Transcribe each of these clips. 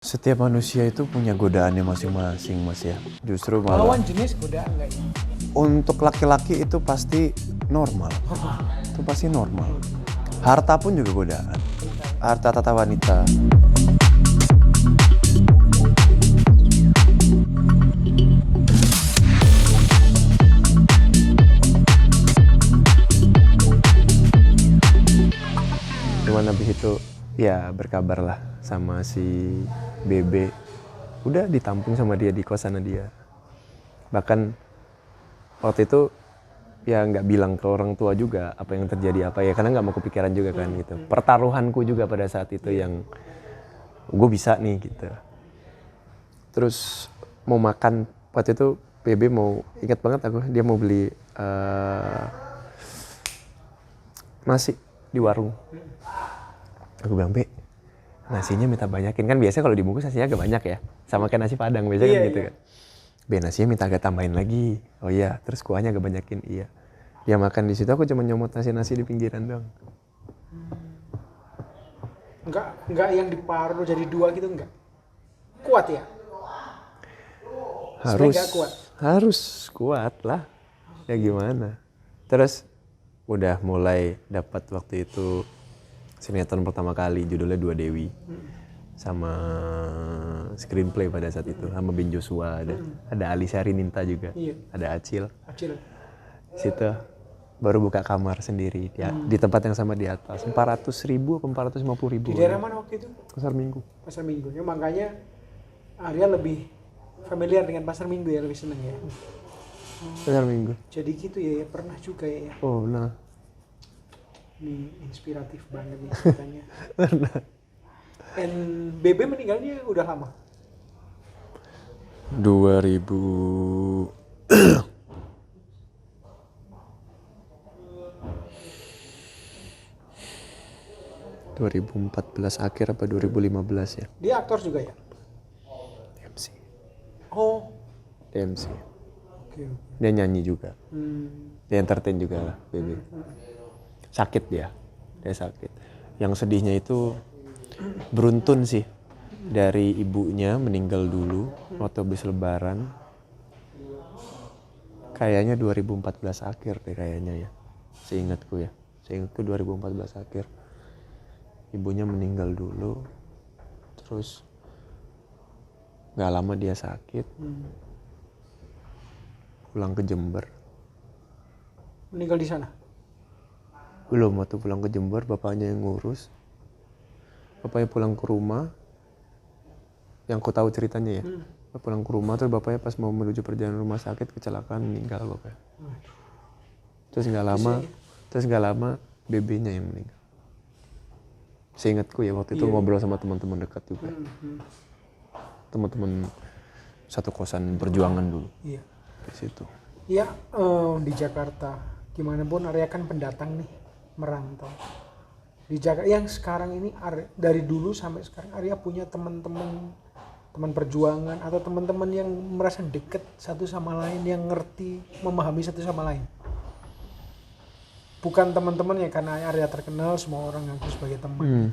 Setiap manusia itu punya godaannya masing-masing, Mas ya. Justru Lawan malah jenis godaan nggak ya? untuk laki-laki itu pasti normal. Itu pasti normal. Harta pun juga godaan. Harta tata wanita. Cuman habis itu ya berkabarlah sama si Bebe. Udah ditampung sama dia di kosan dia. Bahkan waktu itu ya nggak bilang ke orang tua juga apa yang terjadi apa ya, karena nggak mau kepikiran juga kan gitu. Pertaruhanku juga pada saat itu yang gue bisa nih gitu. Terus mau makan waktu itu Bebe mau, ingat banget aku, dia mau beli nasi di warung. Aku bilang, Be, nasinya minta banyakin, kan biasanya kalau dibungkus nasinya agak banyak ya, sama kayak nasi Padang biasanya kan gitu kan. Be, nasinya minta agak tambahin lagi. Oh iya, terus kuahnya agak banyakin. Iya. Dia makan di situ, aku cuma nyomot nasi di pinggiran doang. Enggak yang diparuh jadi dua gitu enggak? Kuat ya? Harus kuat lah. Ya gimana? Terus udah mulai dapat waktu itu sinetron pertama kali, judulnya Dua Dewi. Sama screenplay pada saat itu sama Ben Joshua, ada Ali Syarininta juga. Iya. Ada Acil. Situ. Situ baru buka kamar sendiri ya, di tempat yang sama di atas. 400.000 atau 450.000. Di daerah mana waktu itu? Pasar Minggu. Pasar Minggu. Ya, makanya Arya lebih familiar dengan Pasar Minggu ya, lebih seneng ya. Pasar Minggu. Jadi gitu ya, pernah juga ya. Oh nah. Ini inspiratif banget nih ceritanya. And Bebe meninggalnya udah lama? 2000 2014 akhir apa 2015 ya. Dia aktor juga ya? MC. Oh. Dia MC. Oke. Dia nyanyi juga. Dia entertain juga lah, Bebe. Sakit dia sakit. Yang sedihnya itu beruntun sih, dari ibunya meninggal dulu waktu habis lebaran. Kayaknya 2014 akhir deh kayaknya ya. Seingatku 2014 akhir. Ibunya meninggal dulu. Terus gak lama dia sakit. Pulang ke Jember. Meninggal di sana? Belum, waktu pulang ke Jember bapaknya yang ngurus. Bapaknya pulang ke rumah. Yang ku tahu ceritanya ya. Pulang ke rumah terus bapaknya pas mau menuju perjalanan rumah sakit kecelakaan meninggal bapaknya. Terus nggak lama Bebenya yang meninggal. Seingatku ya waktu itu ngobrol sama teman-teman dekat juga. Teman-teman satu kosan perjuangan dulu. Iya. Di situ. Iya, di Jakarta. Gimana pun Arya kan pendatang nih, merantau. Di Jakarta yang sekarang ini dari dulu sampai sekarang Arya punya teman perjuangan atau teman-teman yang merasa dekat satu sama lain, yang ngerti, memahami satu sama lain. Bukan teman-teman ya karena Arya terkenal semua orang ngaku sebagai teman.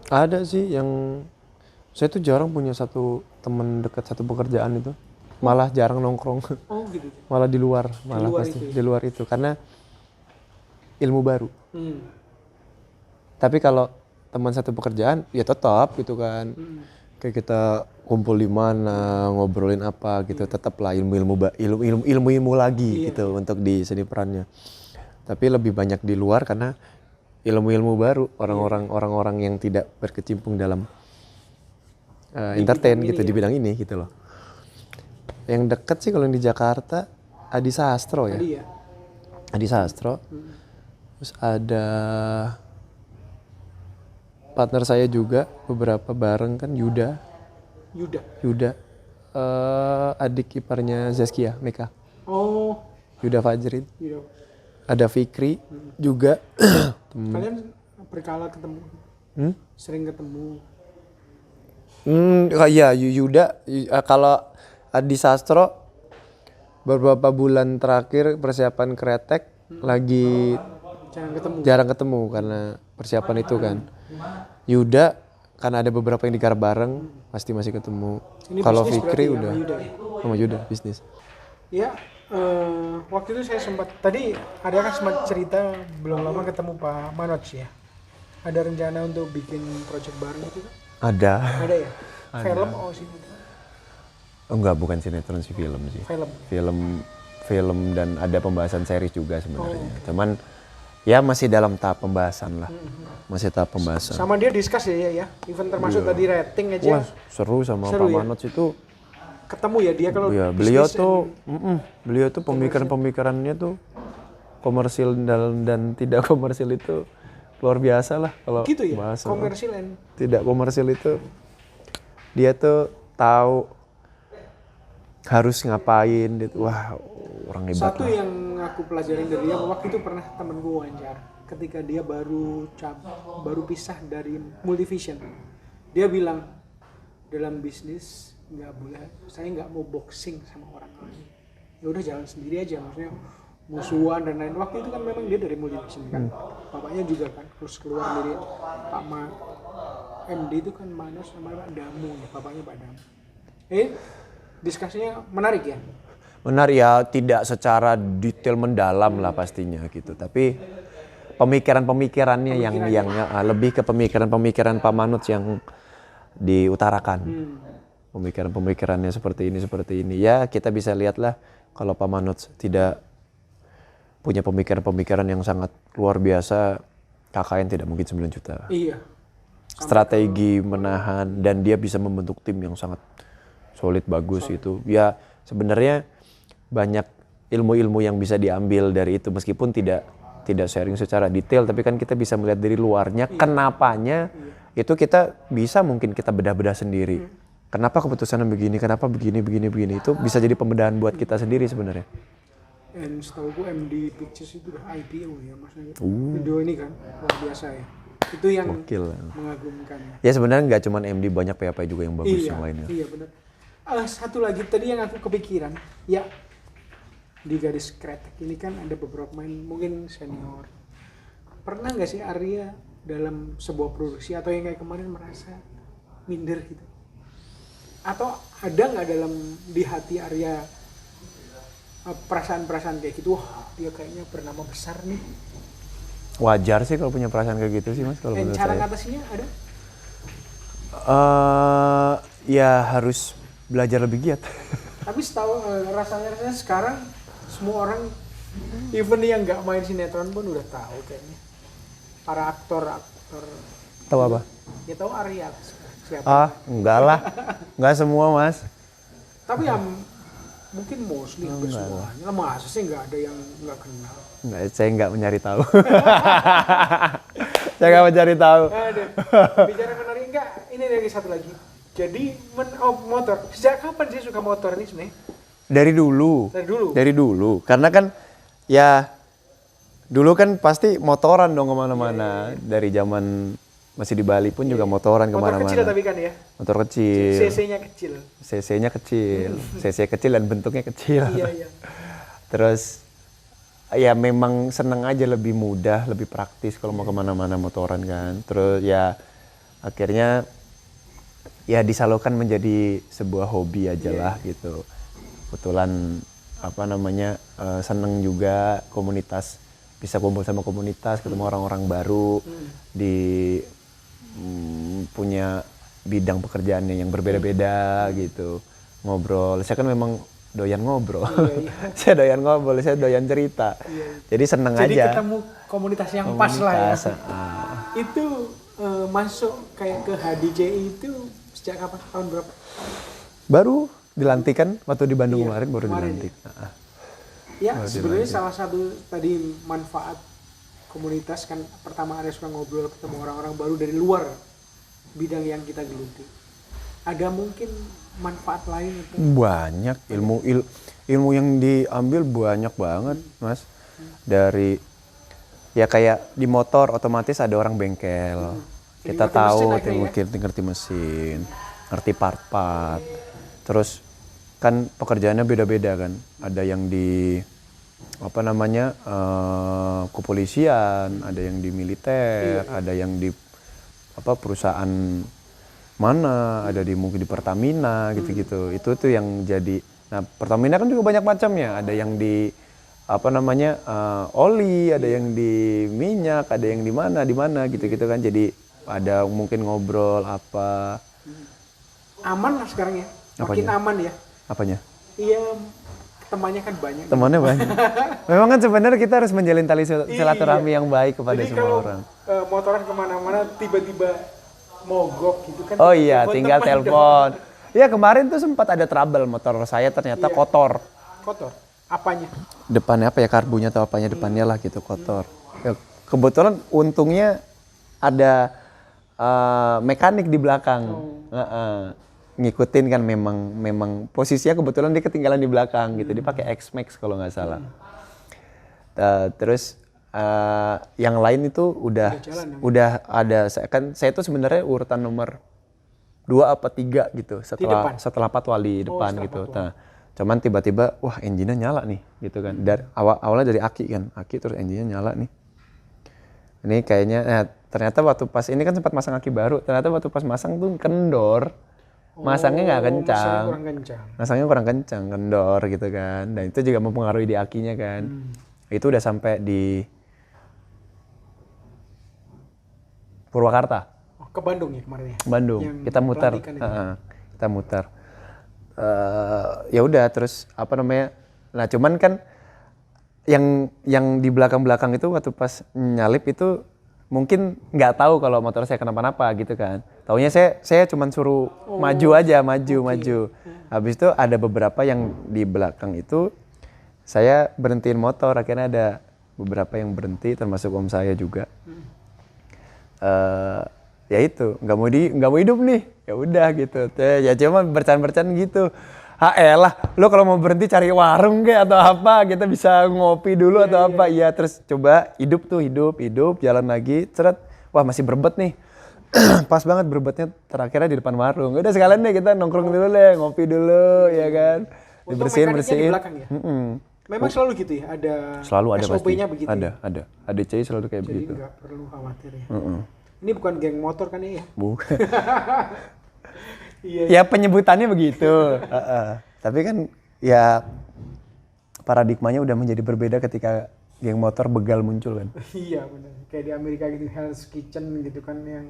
Ada sih yang saya tuh jarang punya satu teman dekat satu pekerjaan itu. Malah jarang nongkrong. Oh gitu. Malah di luar pasti di luar itu karena ilmu baru. Tapi kalau teman satu pekerjaan ya tetap gitu kan. Kayak kita kumpul di mana, ngobrolin apa gitu, tetaplah ilmu lagi gitu untuk di seni perannya. Tapi lebih banyak di luar karena ilmu baru, orang-orang yang tidak berkecimpung dalam entertain gitu di bidang ini gitu loh. Yang dekat sih kalau di Jakarta Adi Sastro ya. Adi Sastro. Terus ada partner saya juga beberapa bareng kan Yuda. Adik iparnya Zaskia Meka. Oh. Yuda Fajrin. Ada Fikri juga. Kalian berkala ketemu? Sering ketemu? Ya Yuda kalau Adi Sastro beberapa bulan terakhir persiapan kretek lagi jarang ketemu karena persiapan itu kan. Yuda karena ada beberapa yang digarap bareng, pasti masih ketemu. Ini Kalau bisnis Fikri berarti ya, udah sama Yuda ya? sama Yuda bisnis. Ya, waktu itu saya sempat, tadi Arya kan sempat cerita belum lama ketemu Pak Manoj ya. Ada rencana untuk bikin project bareng itu kan? Ada. Ada ya? Film sih? Enggak, bukan sinetron sih, film sih. Film dan ada pembahasan series juga sebenarnya. Cuman ya masih dalam tahap pembahasan lah. Masih tahap pembahasan. Sama dia discuss ya, even termasuk tadi rating aja. Wah, seru sama Pak Manoj itu. Ketemu ya dia kalau Ya, beliau tuh pemikiran-pemikirannya tuh komersil dan tidak komersil itu luar biasa lah kalau gitu ya, bahasa. komersil and Tidak komersil itu dia tuh tahu harus ngapain gitu. Wah, orang hebat satu lah. yang aku pelajarin dari dia, waktu itu pernah temenku wawancara ketika dia baru pisah dari Multivision. Dia bilang dalam bisnis nggak boleh, saya nggak mau boxing sama orang lain, ya udah jalan sendiri aja, maksudnya musuhan dan lain. Waktu itu kan memang dia dari Multivision kan, bapaknya juga kan, terus keluar dari Pak MD itu kan Manoj sama Pak Damu ya, bapaknya Pak Damu. Diskusinya menarik ya. Benar ya, tidak secara detail mendalam lah pastinya gitu, tapi pemikirannya yang lebih ke pemikiran Pak Manoj yang diutarakan. Pemikirannya seperti ini. Ya kita bisa lihatlah kalau Pak Manoj tidak punya pemikiran yang sangat luar biasa, KKN tidak mungkin 9 juta. Iya. Strategi menahan dan dia bisa membentuk tim yang sangat solid, bagus itu. Ya sebenarnya banyak ilmu-ilmu yang bisa diambil dari itu meskipun tidak sharing secara detail, tapi kan kita bisa melihat dari luarnya kenapanya itu kita bisa mungkin kita bedah-bedah sendiri. Kenapa keputusannya begini, kenapa begini, itu bisa jadi pembedahan buat kita sendiri sebenarnya. Dan setahu gue MD Pictures itu udah IPO ya, maksudnya video ini kan luar biasa ya. Itu yang mengagumkan. Ya sebenarnya nggak cuma MD, banyak PAP juga yang bagus yang lainnya. Iya benar. Satu lagi tadi yang aku kepikiran, ya di Gadis Kretek ini kan ada beberapa pemain mungkin senior. Pernah nggak sih Arya dalam sebuah produksi atau yang kayak kemarin merasa minder gitu? Atau ada nggak dalam di hati Arya perasaan-perasaan kayak gitu, wah dia kayaknya bernama besar nih? Wajar sih kalau punya perasaan kayak gitu sih Mas, kalau menurut cara saya. ngatasinya ada? Ya harus belajar lebih giat. Tapi setahu rasanya sekarang semua orang, even yang nggak main sinetron pun udah tahu kayaknya. Para aktor Tahu apa? Ya tahu Arya siapa? Enggak lah. Enggak semua Mas. Tapi yang mungkin mostly semuanya lah, masa sih nggak ada yang nggak kenal? Enggak, saya nggak mencari tahu. Saya nggak mencari tahu. Bicara menarik enggak? Ini lagi satu lagi. Jadi motor. Sejak kapan sih suka motor ini sebenarnya? Dari dulu. Karena kan ya dulu kan pasti motoran dong kemana-mana. Dari zaman masih di Bali pun juga motoran kemana-mana. Motor kecil tapi kan ya? Motor kecil. CC-nya kecil. CC kecil dan bentuknya kecil. Iya. Terus ya memang seneng aja, lebih mudah, lebih praktis kalau mau kemana-mana motoran kan. Terus ya akhirnya ya disalurkan menjadi sebuah hobi aja lah gitu. Kebetulan seneng juga komunitas, bisa kumpul sama komunitas, ketemu orang-orang baru di punya bidang pekerjaannya yang berbeda-beda gitu. Ngobrol, saya kan memang doyan ngobrol. Saya doyan ngobrol, saya doyan cerita. Jadi seneng aja. Jadi ketemu komunitas yang pas lah ya. Itu masuk kayak ke HDJI itu sejak kapan? Tahun berapa? Baru dilantik kan waktu di Bandung kemarin baru dilantik. Ya sebenarnya salah satu tadi manfaat komunitas kan, pertama Arya suka ngobrol, ketemu orang-orang baru dari luar bidang yang kita geluti. Ada mungkin manfaat lain itu? Banyak ilmu yang diambil banyak banget Mas. Dari ya kayak di motor otomatis ada orang bengkel. Kita tahu ngerti mesin, ngerti part-part. Terus kan pekerjaannya beda-beda kan. Ada yang di kepolisian, ada yang di militer, ada yang di perusahaan mana, ada di mungkin di Pertamina gitu-gitu. Itu tuh yang jadi. Nah, Pertamina kan juga banyak macamnya. Ada yang di apa namanya oli, ada yang di minyak, ada yang di mana gitu-gitu kan. Jadi ada mungkin ngobrol apa. Aman lah sekarang ya. Makin Apanya? aman ya. Apanya? Iya, temannya kan banyak. Temannya banyak. Memang kan sebenarnya kita harus menjalin tali silaturahmi yang baik kepada Jadi semua kalau orang. motoran kemana-mana tiba-tiba mogok gitu kan. Oh iya, tinggal teman telepon. Ya kemarin tuh sempat ada trouble motor saya ternyata kotor. kotor. Apanya? Depannya apa ya, karbunya atau apanya depannya lah gitu kotor. Ya, kebetulan untungnya ada mekanik di belakang. Ngikutin kan memang posisinya kebetulan dia ketinggalan di belakang gitu. Dia pakai X-Max kalau nggak salah. Terus yang lain itu udah ada. Saya tuh sebenarnya urutan nomor 2 apa 3 gitu setelah Patwali depan gitu. Nah, cuman tiba-tiba wah engine-nya nyala nih gitu kan. Dari awalnya dari aki kan. Aki terus engine-nya nyala nih. Ini kayaknya ternyata waktu pas ini kan sempat masang aki baru. Ternyata waktu pas masang tuh kendor. Masangnya nggak kencang. Masangnya kurang kencang, kendor gitu kan. Dan itu juga mempengaruhi di akinya kan. Itu udah sampai di Purwakarta. Ke Bandung ya kemarin ya? Bandung. Yang Kita muter. Kita muter. Ya udah terus apa namanya? Nah, cuman kan yang di belakang-belakang itu waktu pas nyalip itu mungkin nggak tahu kalau motor saya kenapa-napa gitu kan. Taunya saya cuman suruh maju aja, maju. Habis itu ada beberapa yang di belakang itu saya berhentiin motor. Akhirnya ada beberapa yang berhenti termasuk om saya juga. Ya itu nggak mau hidup nih, ya udah gitu. Ya cuma bercanda gitu. Elah, lo kalau mau berhenti cari warung kayak atau apa, kita bisa ngopi dulu atau apa. Iya, terus coba hidup, jalan lagi, ceret. Wah, masih berbet nih. Pas banget berbetnya terakhirnya di depan warung. Udah sekalian deh kita nongkrong dulu deh, ngopi dulu ya kan. Dibersihin. Di belakang ya? Memang selalu gitu ya? Selalu ada SOP-nya pasti. begitu. Ada. ADCI selalu kayak begitu. Jadi nggak perlu khawatir ya. Ini bukan geng motor kan ya? Bukan. Iya. Ya penyebutannya begitu. Tapi kan ya paradigmanya udah menjadi berbeda ketika geng motor begal muncul kan. Iya benar. Kayak di Amerika gitu, Hell's Kitchen gitu kan yang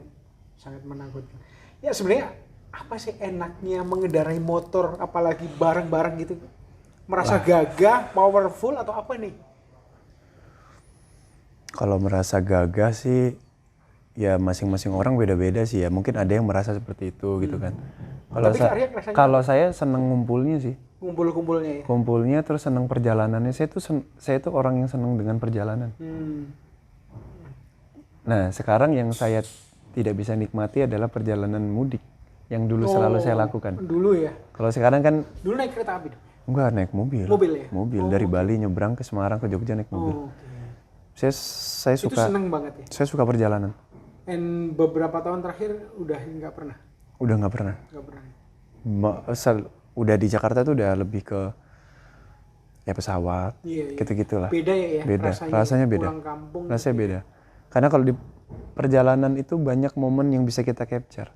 sangat menakutkan. Ya sebenarnya apa sih enaknya mengendarai motor apalagi bareng-bareng gitu? Merasa gagah, powerful atau apa nih? Kalau merasa gagah sih ya masing-masing orang beda-beda sih ya. Mungkin ada yang merasa seperti itu gitu kan. Kalau saya seneng ngumpulnya sih. Ngumpul-kumpulnya ya? Kumpulnya terus seneng perjalanannya. Saya tuh orang yang seneng dengan perjalanan. Nah sekarang yang saya tidak bisa nikmati adalah perjalanan mudik. Yang dulu selalu saya lakukan. Dulu ya? Kalau sekarang kan. Dulu naik kereta api dong? Enggak, naik mobil. Mobil ya? Mobil dari Bali nyebrang ke Semarang ke Jogja naik mobil. Saya suka. Itu seneng banget ya? Saya suka perjalanan. And beberapa tahun terakhir udah nggak pernah? Udah nggak pernah. Nggak pernah. Udah di Jakarta tuh udah lebih ke ya pesawat, gitu-gitulah. Beda ya? Beda. Rasanya beda. Pulang kampung. Rasanya beda. Karena kalau di perjalanan itu banyak momen yang bisa kita capture.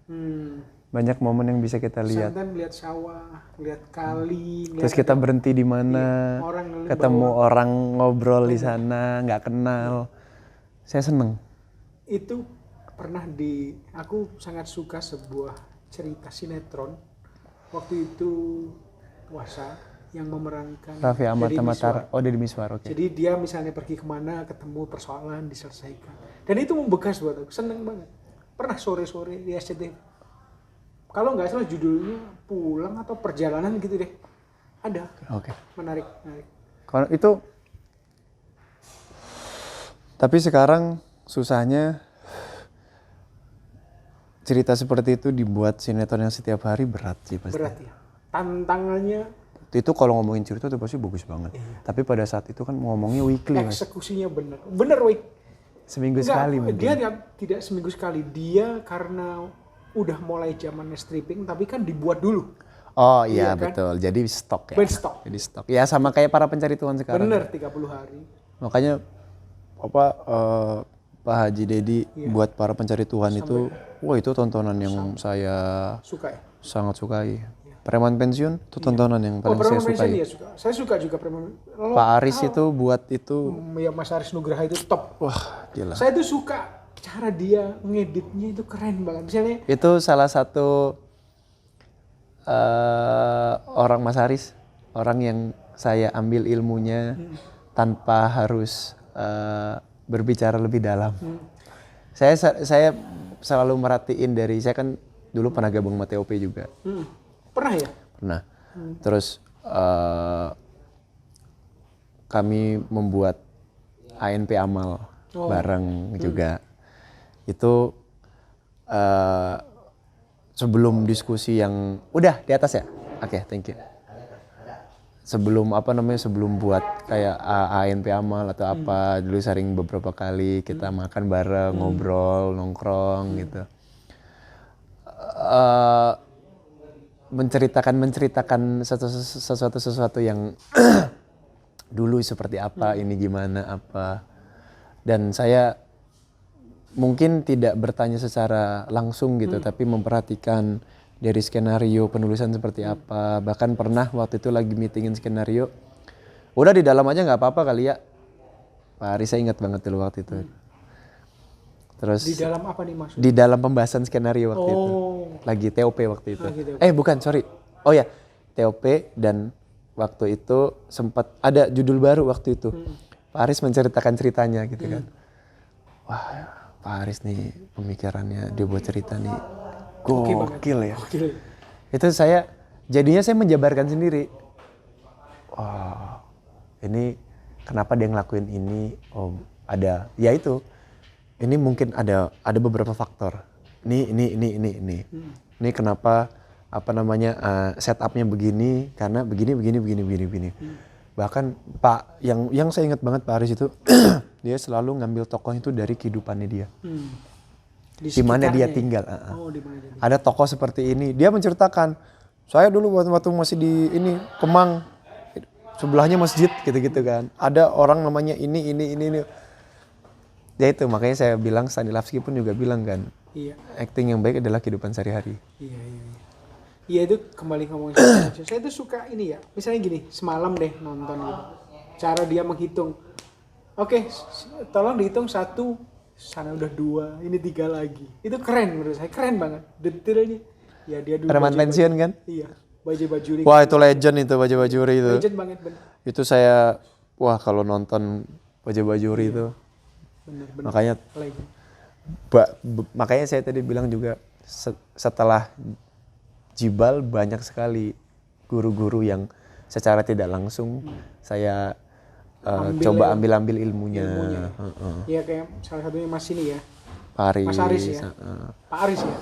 Banyak momen yang bisa kita lihat. Sometimes lihat sawah, lihat kali. Terus kita berhenti di mana, ketemu orang ngobrol di sana, nggak kenal. Saya seneng. Itu pernah aku sangat suka sebuah cerita sinetron. Waktu itu puasa yang memerankan Raffi Ahmad Tamatar. Oh, Deddy Miswar, oke. Jadi dia misalnya pergi kemana, ketemu persoalan, diselesaikan. Dan itu membekas buat aku, seneng banget. Pernah sore-sore di SCTV. Kalau nggak salah judulnya Pulang atau Perjalanan gitu deh. Ada. Oke. Menarik. Kalau itu, tapi sekarang susahnya cerita seperti itu dibuat sinetron yang setiap hari berat sih pasti. Berat ya. Tantangannya. Itu kalau ngomongin cerita itu pasti bagus banget. Iya. Tapi pada saat itu kan ngomongnya weekly. Eksekusinya bener week. Seminggu sekali mungkin. Dia tidak seminggu sekali. Dia karena udah mulai zamannya stripping tapi kan dibuat dulu. Oh iya kan? Betul. Jadi stok ya. Jadi stok. Ya sama kayak para pencari Tuhan sekarang. Bener 30 hari. Makanya Pak Haji Dedi buat para pencari Tuhan itu Wah itu tontonan yang saya Suka ya? sangat sukai. Preman Pensiun itu tontonan yang paling saya Preman Pensiun sukai. ya suka. Saya suka juga Preman. Pak Aris itu buat itu, Ya Mas Aris Nugraha itu top. wah gila. Saya tuh suka cara dia ngeditnya itu keren banget. Misalnya Itu salah satu orang Mas Aris, orang yang saya ambil ilmunya tanpa harus berbicara lebih dalam. Saya selalu merhatiin dari, saya kan dulu pernah gabung sama TOP juga. pernah ya? Pernah. Terus kami membuat ANP Amal bareng juga. Itu sebelum diskusi yang udah di atas ya. Oke, thank you. Sebelum sebelum buat kayak ANP Amal atau apa, dulu sering beberapa kali kita makan bareng, ngobrol, nongkrong gitu. Menceritakan sesuatu yang dulu seperti apa, ini gimana apa. Dan saya mungkin tidak bertanya secara langsung gitu, tapi memperhatikan dari skenario penulisan seperti apa. Bahkan pernah waktu itu lagi meetingin skenario, udah di dalam aja nggak apa-apa kali ya. Pak Aris, saya ingat banget dulu waktu itu. Terus Di dalam apa nih maksudnya? di dalam pembahasan skenario waktu itu, lagi TOP waktu itu. Bukan, sorry. Oh ya, TOP, dan waktu itu sempat ada judul baru waktu itu. Pak Aris menceritakan ceritanya gitu kan. Wah, Pak Aris nih pemikirannya dia buat cerita nih gokil ya. Itu jadinya saya menjabarkan sendiri. Wah, ini kenapa dia ngelakuin ini? Oh, ada. Ya itu. Ini mungkin ada beberapa faktor. Ini. Ini kenapa setupnya begini, karena begini. Bahkan Pak yang saya ingat banget Pak Aris itu dia selalu ngambil tokoh itu dari kehidupannya dia. Di mana dia tinggal. Ada tokoh seperti ini, dia menceritakan, saya dulu waktu masih di Kemang, sebelahnya masjid gitu kan. Ada orang namanya ini. Ya itu makanya saya bilang, Stanislavski pun juga bilang kan, acting yang baik adalah kehidupan sehari-hari. Iya itu kembali ngomongin saya tuh suka ini ya, misalnya gini, semalam deh nonton gitu, cara dia menghitung, oke, tolong dihitung 1, sana udah 2, ini 3 lagi, itu keren menurut saya, keren banget detailnya. Ya dia dulu Preman Pensiun kan? Iya, Bajuri. Wah itu legend itu Bajuri itu. Legend banget bener. Itu saya, kalau nonton Bajuri itu, Bener. makanya Legend. Makanya saya tadi bilang juga, setelah Jibal banyak sekali guru-guru yang secara tidak langsung saya coba ambil ilmunya. Iya kayak salah satunya Mas ini ya. Pak Aris. Mas Aris ya. Pak Aris ya.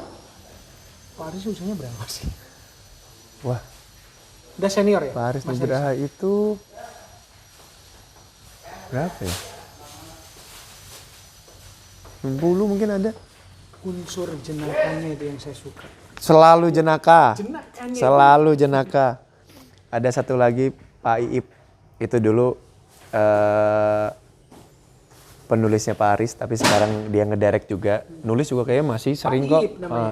Pak Aris usianya berapa sih? Wah. Udah senior ya? Pak Aris Nugraha itu berapa ya? 60 mungkin ada. Unsur jenakanya itu yang saya suka. Selalu jenaka. Jenakanya. Jenaka. Ada satu lagi Pak Iip. Itu dulu penulisnya Pak Aris, tapi sekarang dia ngedirect juga. Nulis juga kayaknya masih sering kok.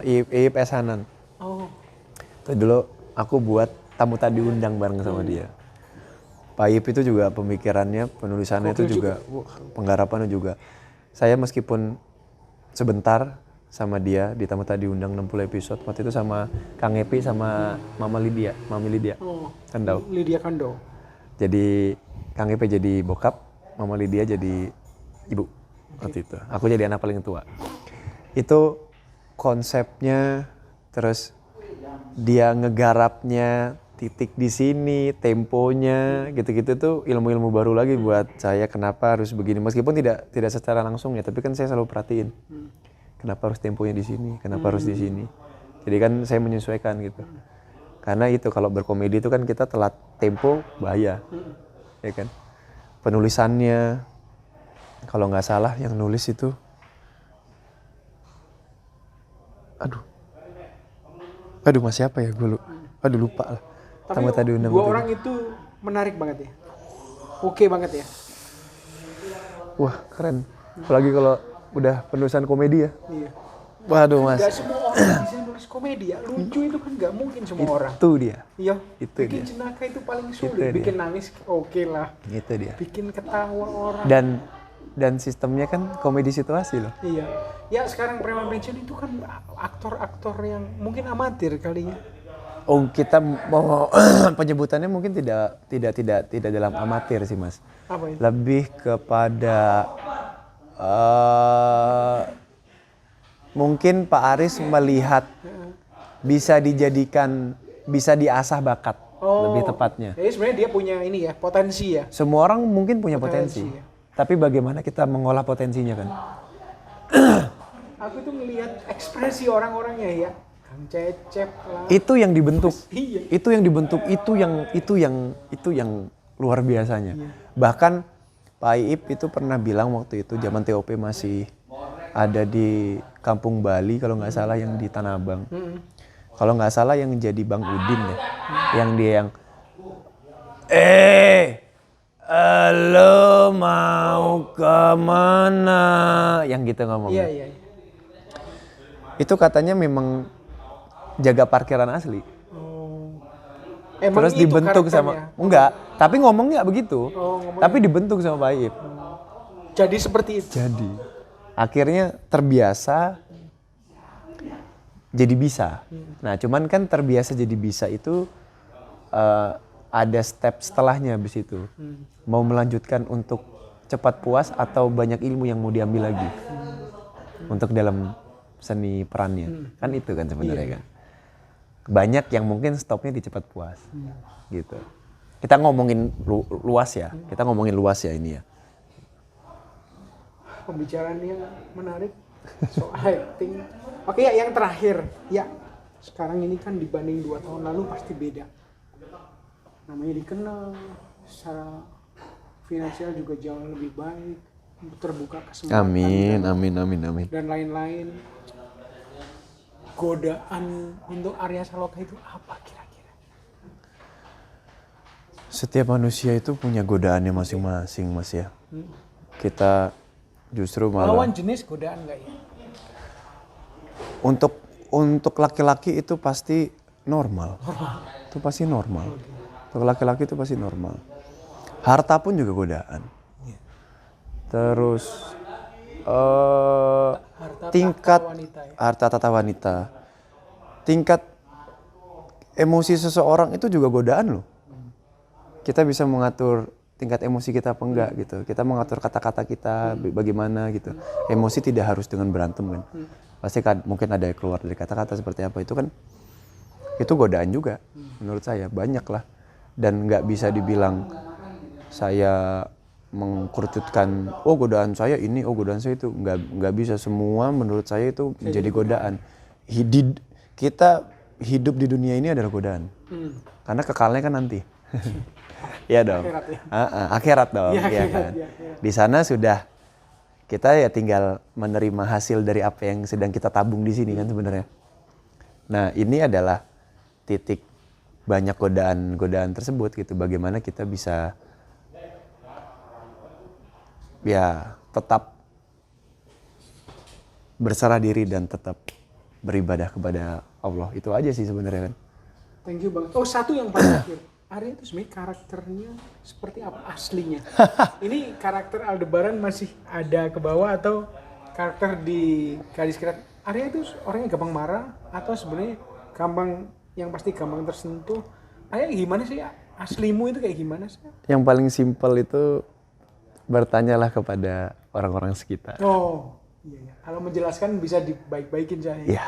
Iip S. Hanan. Oh. Itu dulu aku buat Tamu Tak Diundang bareng sama dia. Pak Iip itu juga pemikirannya, penulisannya itu juga, penggarapannya juga. Saya meskipun sebentar sama dia di Tamu Tak Diundang 60 episode, waktu itu sama Kang Epi sama Mami Lydia. Kandau. Lydia Kandau. Jadi Kang Epi jadi bokap, Mama Lydia jadi ibu waktu itu. Aku jadi anak paling tua. Itu konsepnya, terus dia ngegarapnya, titik di sini, temponya, gitu-gitu tuh ilmu-ilmu baru lagi buat saya. Kenapa harus begini? Meskipun tidak secara langsung ya, tapi kan saya selalu perhatiin. Kenapa harus temponya di sini? Kenapa harus di sini? Jadi kan saya menyesuaikan gitu. Karena itu kalau berkomedi itu kan kita telat tempo bahaya, ya kan? Penulisannya, kalau nggak salah yang nulis itu, aduh masih apa ya gue lupa lah. Tapi Tadi dua orang itu menarik banget ya, oke banget ya. Wah keren, apalagi kalau udah penulisan komedi ya. Iya. Waduh mas, Gak semua orang bisa nulis komedi ya. Lucu itu kan gak mungkin semua orang. itu dia. Iya. Itu Bikin dia. jenaka itu paling Itu sulit. dia. Bikin nangis oke lah. Itu dia. Bikin ketawa orang. Dan sistemnya kan komedi situasi loh. Iya. Ya sekarang Preman Pensiun itu kan aktor-aktor yang mungkin amatir kali ya. Oh kita mau penyebutannya mungkin tidak dalam amatir sih mas. Apa itu? Lebih kepada mungkin Pak Aris melihat bisa diasah bakat lebih tepatnya. Jadi sebenarnya dia punya ini ya, potensi ya. Semua orang mungkin punya potensi, Ya. tapi bagaimana kita mengolah potensinya kan? Aku tuh ngelihat ekspresi orang-orangnya ya. Kang Cecep lah. Itu yang dibentuk. Iya. Itu yang dibentuk, itu yang luar biasanya. Iya. Bahkan Pak Iip itu pernah bilang waktu itu zaman TOP masih ada di Kampung Bali kalau nggak salah yang di Tanah Abang. Kalau nggak salah yang jadi Bang Udin ya. Yang dia yang lo mau kemana? Yang gitu ngomongnya. Iya. Itu katanya memang jaga parkiran asli. Oh. Emang Terus itu dibentuk karakternya? sama enggak, tapi ngomongnya begitu. Oh, ngomongnya. Tapi dibentuk sama Pak Iip. Jadi seperti itu. Jadi akhirnya terbiasa jadi bisa. Nah, cuman kan terbiasa jadi bisa itu ada step setelahnya habis itu. Mau melanjutkan untuk cepat puas atau banyak ilmu yang mau diambil lagi. Untuk dalam seni perannya. Kan itu kan sebenarnya kan. Banyak yang mungkin stopnya di cepat puas. Gitu. Kita ngomongin luas ya. Kita ngomongin luas ya ini ya. Pembicaraan yang menarik soal acting. Oke ya, yang terakhir ya, sekarang ini kan dibanding 2 tahun lalu pasti beda. Namanya dikenal, secara finansial juga jauh lebih baik, terbuka kesempatan. Amin. Dan lain-lain. Godaan untuk Arya Saloka itu apa kira-kira? Setiap manusia itu punya godaannya masing-masing mas ya. Kita justru malah Lawan jenis godaan nggak ya? untuk laki-laki itu pasti normal. Itu pasti normal. Untuk laki-laki itu pasti normal. Harta pun juga godaan. Terus tingkat wanita ya? harta tata wanita, tingkat emosi seseorang itu juga godaan loh. Kita bisa mengatur tingkat emosi kita apa enggak gitu. Kita mengatur kata-kata kita bagaimana gitu. Emosi tidak harus dengan berantem kan. Pasti kan mungkin ada yang keluar dari kata-kata seperti apa itu kan. Itu godaan juga menurut saya, banyak lah. Dan nggak bisa dibilang saya mengkerucutkan, oh godaan saya ini, oh godaan saya itu. Nggak bisa, semua menurut saya itu menjadi godaan. Kita hidup di dunia ini adalah godaan. Karena kekalnya kan nanti. Iya dong. Akhirat ya? Akhirat dong. Iya, Iya akhirat, kan. ya, akhirat. Di sana sudah kita ya tinggal menerima hasil dari apa yang sedang kita tabung di sini kan sebenarnya. Nah ini adalah titik banyak godaan tersebut gitu. Bagaimana kita bisa ya tetap berserah diri dan tetap beribadah kepada Allah. Itu aja sih sebenarnya kan. Thank you banget. Oh, satu yang paling akhir. Arya itu sebenarnya karakternya seperti apa aslinya? Ini karakter Aldebaran masih ada ke bawah atau karakter di Gadis Kilat? Arya itu orangnya gampang marah atau sebenarnya yang pasti gampang tersentuh? Arya gimana sih? Aslimu itu kayak gimana sih? Yang paling simpel itu bertanyalah kepada orang-orang sekitar. Oh, iya. Kalau menjelaskan bisa dibaik-baikin saya. Iya.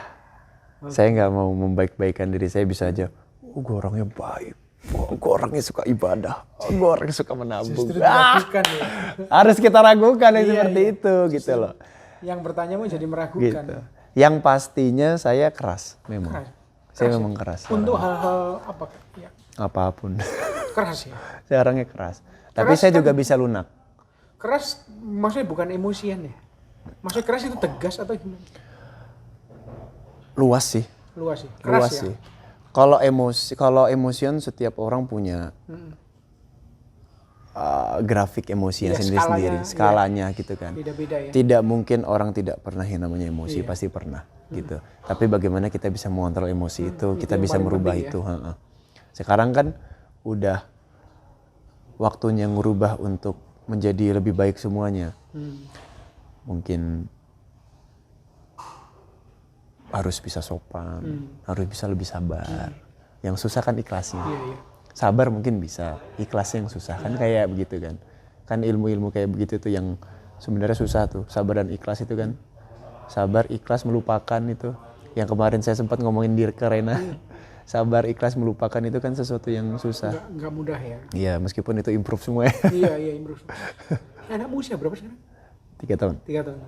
Saya nggak mau membaik-baikan diri saya, bisa aja. Oh, gue orangnya baik. Oh, gue orangnya suka ibadah. Oh, gue orangnya suka menabung. Justru diragukan ya. Harus kita ragukan yang Iya, seperti iya. itu gitu loh. Yang bertanya mau jadi meragukan. Gitu. Yang pastinya saya keras memang. Keras. Saya memang keras. Untuk hal-hal apa? Ya, Apapun. keras ya. Saya orangnya keras. Tapi Keras saya kan- juga bisa lunak. Keras maksudnya bukan emosian ya? Maksudnya keras itu tegas atau gimana? Luas sih. Luas sih. Keras Luas ya? sih. Kalau emosion setiap orang punya grafik emosinya Ya, sendiri-sendiri, skalanya, skalanya gitu kan. Beda-beda ya. Tidak mungkin orang tidak pernah yang namanya emosi, Iya. pasti pernah. gitu. Tapi bagaimana kita bisa mengontrol emosi itu, kita yang bisa paling merubah penting ya. itu. Heeh. Sekarang kan udah waktunya ngerubah untuk menjadi lebih baik semuanya. Mungkin harus bisa sopan, harus bisa lebih sabar. Yang susah kan ikhlasnya. Iya, iya. Sabar mungkin bisa, ikhlasnya yang susah kan kayak begitu kan. Kan ilmu-ilmu kayak begitu tuh yang sebenarnya susah tuh, sabar dan ikhlas itu kan. Sabar, ikhlas, melupakan itu. Yang kemarin saya sempat ngomongin di Rena. Sabar, ikhlas, melupakan itu kan sesuatu yang susah. Nggak mudah ya. Iya, meskipun itu improve semua ya. Iya, improve. Anakmu usia berapa sekarang? 3 tahun. 3 tahun.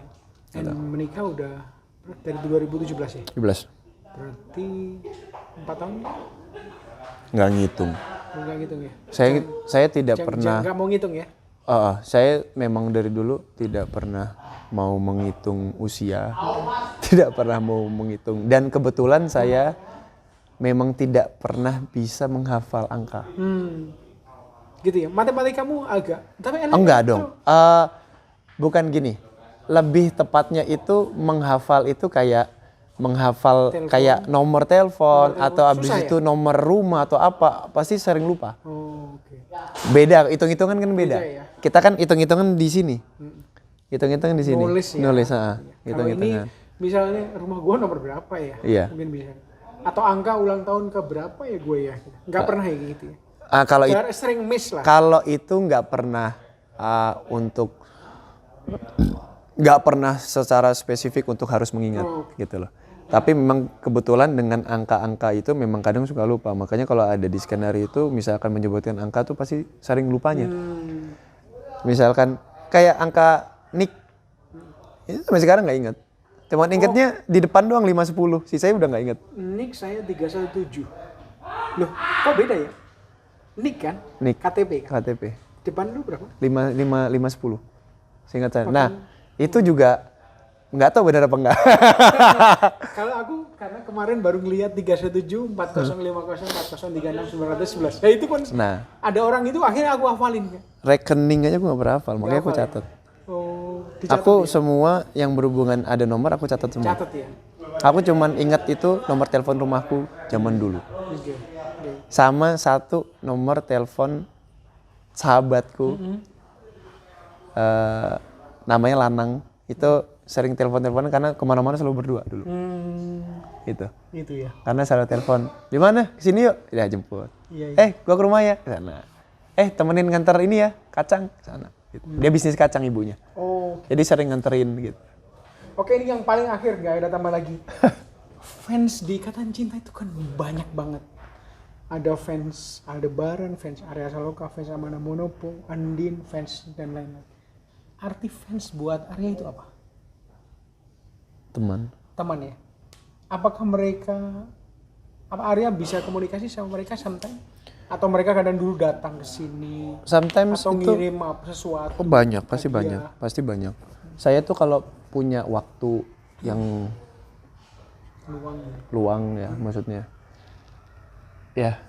Dan menikah udah dari 2017 ya? 17. Berarti 4 tahun? Nggak ngitung. Nggak ngitung ya? Saya tidak pernah. Nggak mau ngitung ya? Saya memang dari dulu tidak pernah mau menghitung usia, tidak pernah mau menghitung. Dan kebetulan saya memang tidak pernah bisa menghafal angka. Gitu ya. Matematikamu agak. Tapi Enggak dong. Bukan gini. Lebih tepatnya itu menghafal itu kayak menghafal Telepon. kayak nomor telepon atau habis Susah itu nomor rumah atau apa, pasti sering lupa. Oh, oke. Beda, hitung-hitungan kan beda. ya. Kita kan hitung-hitungan di sini. Hitung-hitungan di sini. Nulis ya. Nulis, Kalau ini hitung-hitungan. misalnya rumah gua nomor berapa ya? Iya. Mungkin bisa. Atau angka ulang tahun ke berapa ya gue ya? Nggak pernah ya gitu ya? Kalau Sering miss lah. Kalau itu nggak pernah nggak pernah secara spesifik untuk harus mengingat gitu loh. Tapi memang kebetulan dengan angka-angka itu memang kadang suka lupa. Makanya kalau ada di skenario itu misalkan menyebutkan angka tuh pasti sering lupanya. Misalkan kayak angka NIK, itu sampai sekarang nggak ingat. Cuman ingatnya di depan doang 510, sisanya udah nggak ingat. NIK saya 317. Loh, kok beda ya? NIK kan? NIK. KTP kan? KTP. Depan lu berapa? 510. Seingat saya. Nah, itu juga nggak tahu benar apa enggak. Kalau aku karena kemarin baru ngelihat 317, 4050, 4036, 911. Ya itu kan ada orang itu akhirnya aku hafalin kan. Rekening aja gue nggak pernah hafal, makanya aku catat. Oh, dicatat Aku ya? semua yang berhubungan ada nomor aku catat semua. Catat ya. Aku cuman ingat itu nomor telepon rumahku zaman dulu. Oke. Sama satu nomor telepon sahabatku. Namanya Lanang. Itu sering telepon-teleponan karena kemana-mana selalu berdua dulu. Gitu. Itu ya. Karena selalu telepon. Di mana? Kesini yuk. Ya jemput. Iya. Gua ke rumah ya. Ke sana. Temenin nganter ini ya, kacang. Ke sana. Gitu. Dia bisnis kacang ibunya. Oh. Jadi sering nganterin gitu. Oke, ini yang paling akhir, nggak ada tambah lagi. Fans di Ikatan Cinta itu kan banyak banget. Ada fans Aldebaran, fans Arya Saloka, fans Amanda Monopo, Andin, fans dan lain-lain. Arti fans buat Arya itu apa? Teman. Teman ya. Apakah Arya bisa komunikasi sama mereka sometimes? Atau mereka kadang dulu datang ke sini? Sometimes atau itu ngirim sesuatu? banyak, pasti banyak. Saya tuh kalau punya waktu yang luang ya maksudnya. Ya,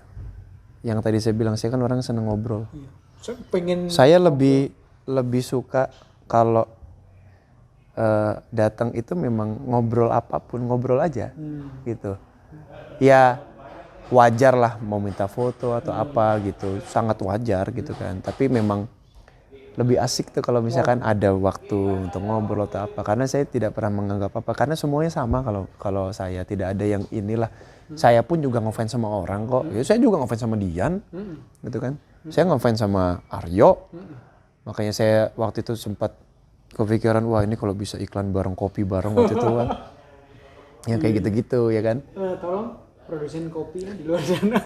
yang tadi saya bilang, saya kan orang seneng ngobrol. Iya. Saya lebih suka kalau datang itu memang ngobrol apapun, ngobrol aja gitu. Ya wajar lah mau minta foto atau apa gitu, sangat wajar gitu kan. Tapi memang lebih asik tuh kalau misalkan ada waktu untuk ngobrol atau apa. Karena saya tidak pernah menganggap apa, karena semuanya sama kalau saya tidak ada yang inilah. Saya pun juga ngefans sama orang kok. Ya saya juga ngefans sama Dian, gitu kan. Saya ngefans sama Aryo. Makanya saya waktu itu sempat kepikiran, wah ini kalau bisa iklan bareng, kopi bareng waktu itu kan. Yang kayak gitu-gitu ya kan. Tolong produsen kopi di luar sana.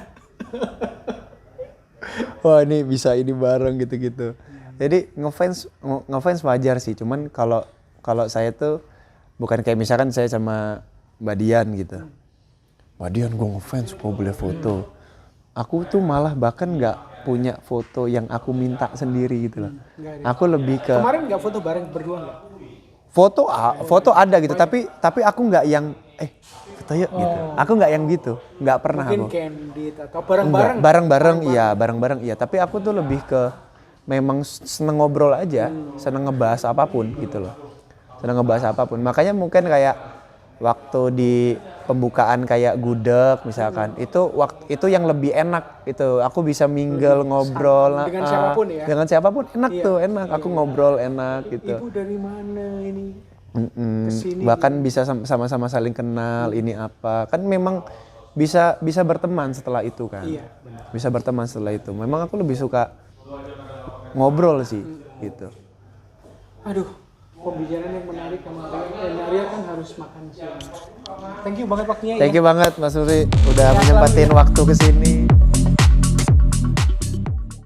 Wah ini bisa ini bareng gitu-gitu. Jadi ngefans wajar sih. Cuman kalau saya tuh bukan kayak misalkan saya sama Mbak Dian gitu. Mbak Dian gue ngefans, gue boleh foto. Aku tuh malah bahkan nggak punya foto yang aku minta sendiri gitu loh. Aku lebih ke kemarin nggak foto bareng berdua nggak? Foto ada gitu, tapi aku nggak yang foto yuk gitu. Aku nggak yang gitu, nggak pernah. Mungkin aku. candid atau bareng-bareng. Bareng-bareng iya. Tapi aku tuh lebih ke memang seneng ngobrol aja, seneng ngebahas apapun gitu loh. Seneng ngebahas apapun. Makanya mungkin kayak waktu di pembukaan kayak gudeg misalkan, itu yang lebih enak itu. Aku bisa mingle ngobrol dengan siapapun ya. dengan siapapun enak tuh, enak. Aku ngobrol enak gitu. Ibu dari mana ini? Kesini. Bahkan bisa sama-sama saling kenal, ini apa. Kan memang bisa berteman setelah itu kan. Iya, benar. Bisa berteman setelah itu. Memang aku lebih suka ngobrol sih gitu. Aduh, pembicaraan yang menarik sama Arya kan harus makan siang. Thank you banget waktunya. Thank you banget Mas Suri udah menyempatin waktu ke sini.